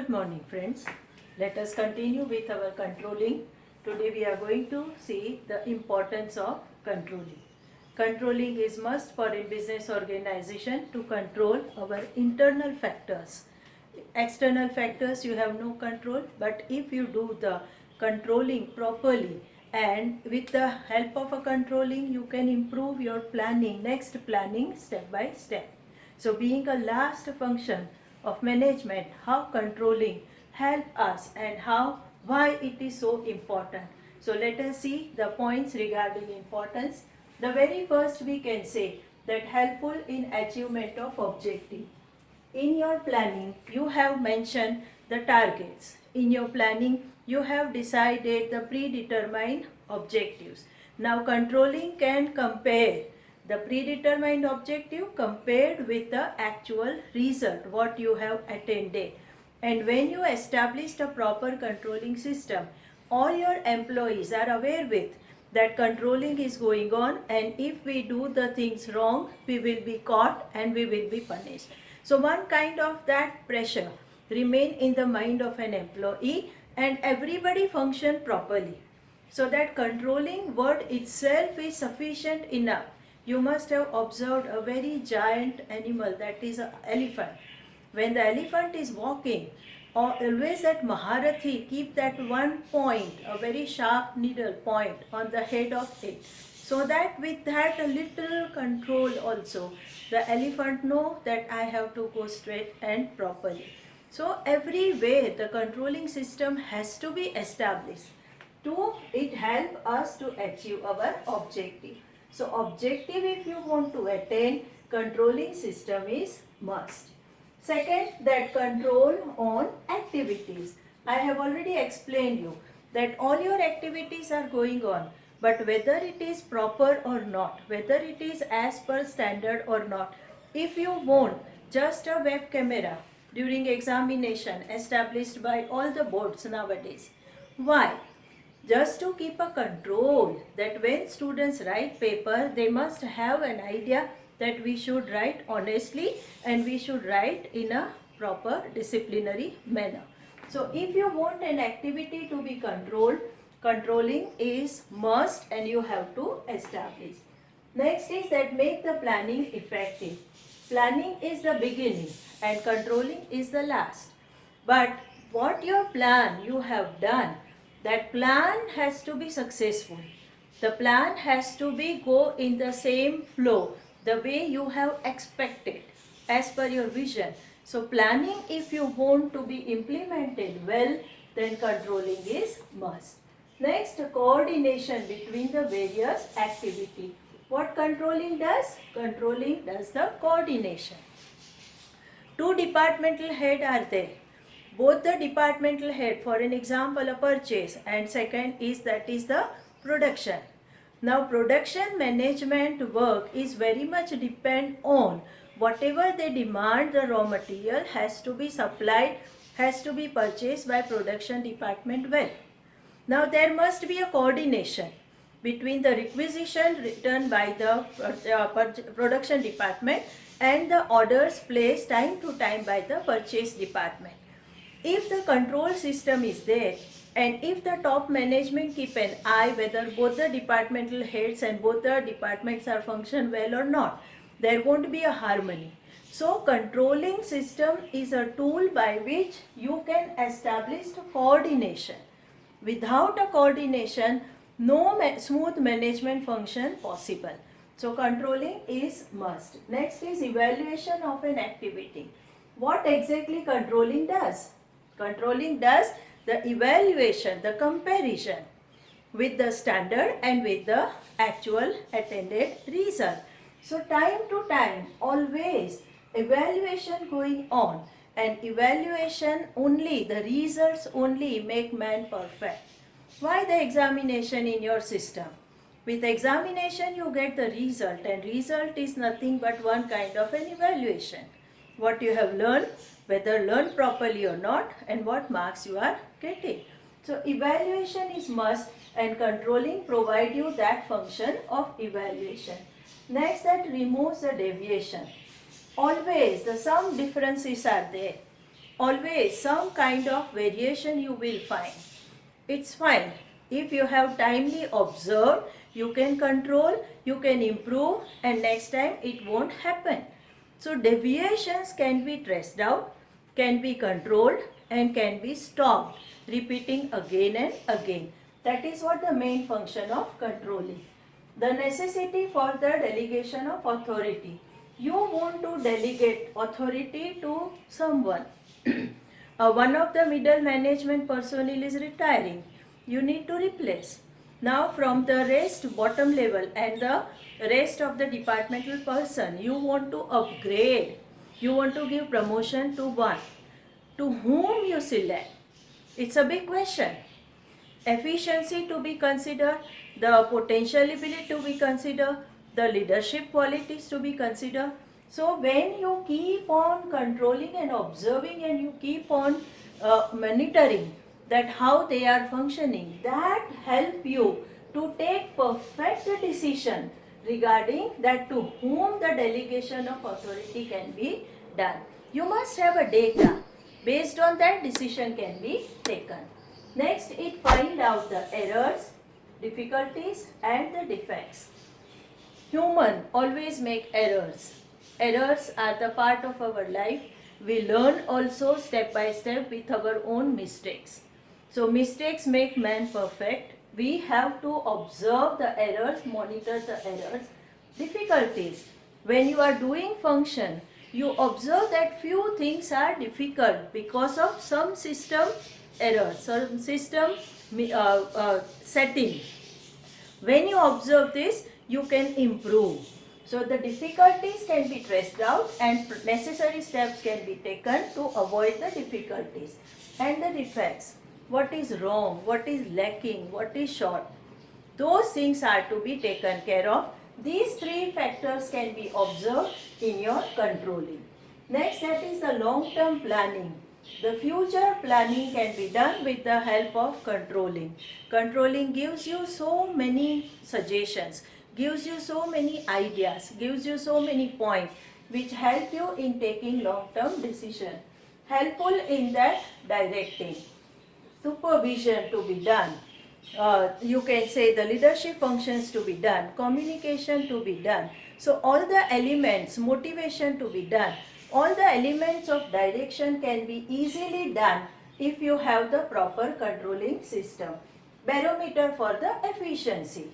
Good morning friends. Let us continue with our controlling. Today we are going to see the importance of controlling. Controlling is must for a business organization to control our internal factors. External factors you have no control, but if you do the controlling properly and with the help of a controlling you can improve your planning, next planning step by step. So being a last function of management, how controlling help us and why it is so important. So let us see the points regarding importance. The very first we can say that helpful in achievement of objective. In your planning you have mentioned the targets. In your planning you have decided the predetermined objectives. Now controlling can compare the predetermined objective compared with the actual result what you have attained. And when you established a proper controlling system, all your employees are aware with that controlling is going on, and if we do the things wrong we will be caught and we will be punished. So one kind of that pressure remain in the mind of an employee and everybody function properly. So that controlling word itself is sufficient enough. You must have observed a very giant animal, that is an elephant. When the elephant is walking, always that Maharathi keep that one point, a very sharp needle point on the head of it. So that with that a little control also, the elephant know that I have to go straight and properly. So everywhere the controlling system has to be established to it help us to achieve our objective. So objective if you want to attain, controlling system is must. Second, that control on activities. I have already explained you that all your activities are going on, but whether it is proper or not, whether it is as per standard or not, if you want just a web camera during examination established by all the boards nowadays, why? Just to keep a control that when students write paper they must have an idea that we should write honestly and we should write in a proper disciplinary manner. So if you want an activity to be controlled, controlling is must and you have to establish. Next is that make the planning effective. Planning is the beginning and controlling is the last. But what your plan you have done, that plan has to be successful. The plan has to be go in the same flow, the way you have expected as per your vision. So planning if you want to be implemented well, then controlling is must. Next, coordination between the various activity. What controlling does? Controlling does the coordination. Two departmental head are there. Both the departmental head, for an example a purchase, and second is that is the production. Now production management work is very much depend on whatever they demand, the raw material has to be supplied, has to be purchased by production department well. Now there must be a coordination between the requisition written by the production department and the orders placed time to time by the purchase department. If the control system is there and if the top management keep an eye whether both the departmental heads and both the departments are function well or not, there won't be a harmony. So controlling system is a tool by which you can establish coordination. Without a coordination, no smooth management function possible. So controlling is must. Next is evaluation of an activity. What exactly controlling does? Controlling does the evaluation, the comparison with the standard and with the actual attended result. So time to time, always evaluation going on, and evaluation only, the results only make man perfect. Why the examination in your system? With examination you get the result, and result is nothing but one kind of an evaluation. What you have learned, whether learned properly or not, and what marks you are getting. So evaluation is must and controlling provide you that function of evaluation. Next, that removes the deviation. Always some differences are there. always some kind of variation you will find. It's fine. If you have timely observed, you can control, you can improve, and next time it won't happen. So deviations can be traced out, can be controlled, and can be stopped, repeating again and again. That is what the main function of controlling. The necessity for the delegation of authority. You want to delegate authority to someone. One of the middle management personnel is retiring. You need to replace. Now from the rest bottom level and the rest of the departmental person, you want to upgrade. You want to give promotion to one. To whom you select? It's a big question. Efficiency to be considered, the potential ability to be considered, the leadership qualities to be considered. So when you keep on controlling and observing and you keep on monitoring that how they are functioning, that help you to take perfect decision regarding that to whom the delegation of authority can be done. You must have a data. Based on that, decision can be taken. Next, it find out the errors, difficulties and the defects. Human always make errors. Errors are the part of our life. We learn also step by step with our own mistakes. So mistakes make man perfect. We have to observe the errors, monitor the errors. Difficulties. When you are doing function, you observe that few things are difficult because of some system error, some system setting. When you observe this, you can improve. So the difficulties can be traced out and necessary steps can be taken to avoid the difficulties. And the defects. What is wrong, what is lacking, what is short. Those things are to be taken care of. These three factors can be observed in your controlling. Next, that is the long-term planning. The future planning can be done with the help of controlling. Controlling gives you so many suggestions, gives you so many ideas, gives you so many points which help you in taking long-term decision. Helpful in that directing. Supervision to be done. You can say the leadership functions to be done, communication to be done. So all the elements, motivation to be done, all the elements of direction can be easily done if you have the proper controlling system. Barometer for the efficiency.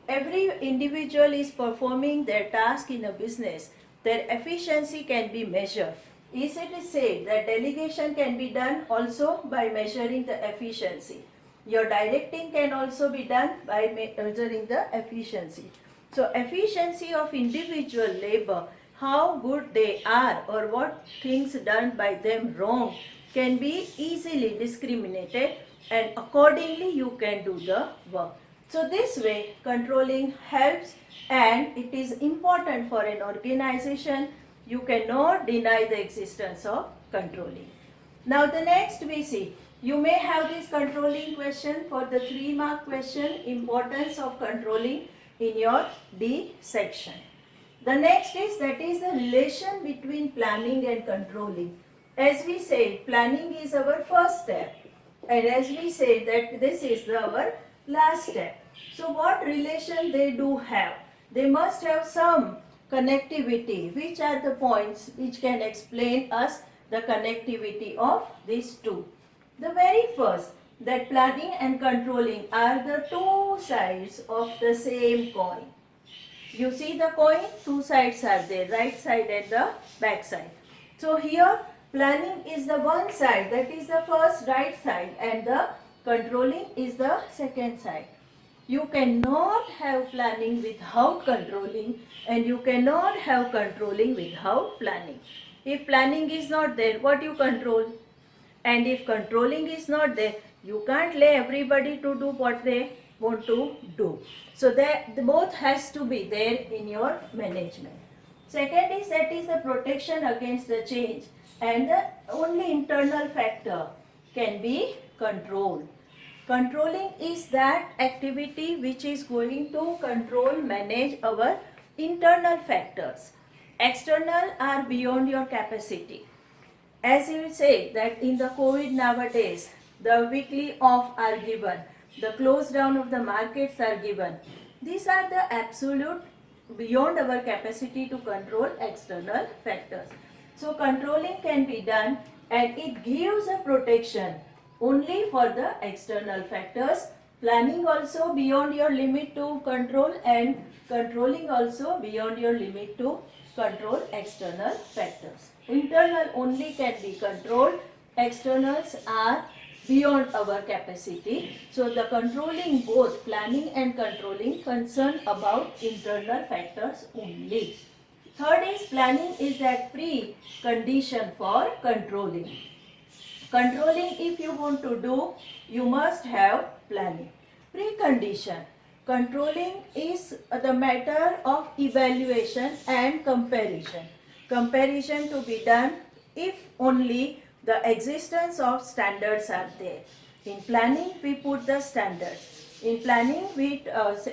Every individual is performing their task in a business. Their efficiency can be measured. Is it said that delegation can be done also by measuring the efficiency? Your directing can also be done by measuring the efficiency. So efficiency of individual labor, how good they are or what things done by them wrong can be easily discriminated and accordingly you can do the work. So this way controlling helps and it is important for an organization. You cannot deny the existence of controlling. Now the next we see, you may have this controlling question for the 3-mark question, importance of controlling in your D section. The next is that is the relation between planning and controlling. As we said, planning is our first step and as we say that this is our last step. So what relation they do have? They must have some connectivity. Which are the points which can explain us the connectivity of these two? The very first, that planning and controlling are the two sides of the same coin. You see the coin, two sides are there, right side and the back side. So here planning is the one side, that is the first right side, and the controlling is the second side. You cannot have planning without controlling and you cannot have controlling without planning. If planning is not there, what you control? And if controlling is not there, you can't lay everybody to do what they want to do. So they both has to be there in your management. Second is that is the protection against the change and the only internal factor can be control. Controlling is that activity which is going to control, manage our internal factors. External are beyond your capacity. As you say that in the COVID nowadays, the weekly off are given, the close down of the markets are given. These are the absolute beyond our capacity to control external factors. So controlling can be done and it gives a protection only for the external factors. Planning also beyond your limit to control and controlling also beyond your limit to control external factors. Internal only can be controlled, externals are beyond our capacity. So the controlling, both planning and controlling, concern about internal factors only. Third is planning is that pre-condition for controlling. Controlling, if you want to do, you must have planning. Precondition. Controlling is the matter of evaluation and comparison. Comparison to be done if only the existence of standards are there. In planning, we put the standards. In planning, we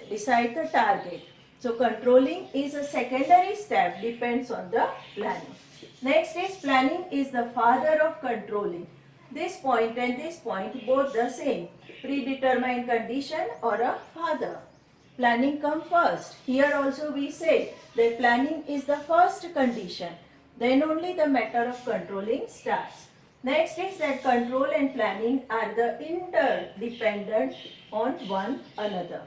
decide the target. So controlling is a secondary step, depends on the planning. Next is planning is the father of controlling. This point and this point both the same. Predetermined condition or a father. Planning come first. Here also we say that planning is the first condition. Then only the matter of controlling starts. Next is that control and planning are the interdependent on one another.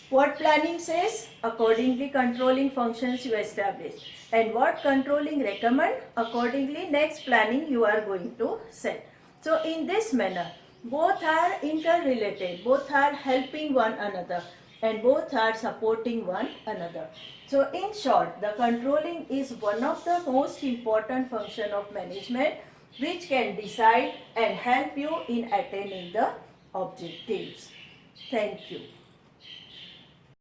What planning says? Accordingly controlling functions you establish. And what controlling recommend? Accordingly next planning you are going to set. So in this manner, both are interrelated, both are helping one another and both are supporting one another. So in short, the controlling is one of the most important function of management which can decide and help you in attaining the objectives. Thank you.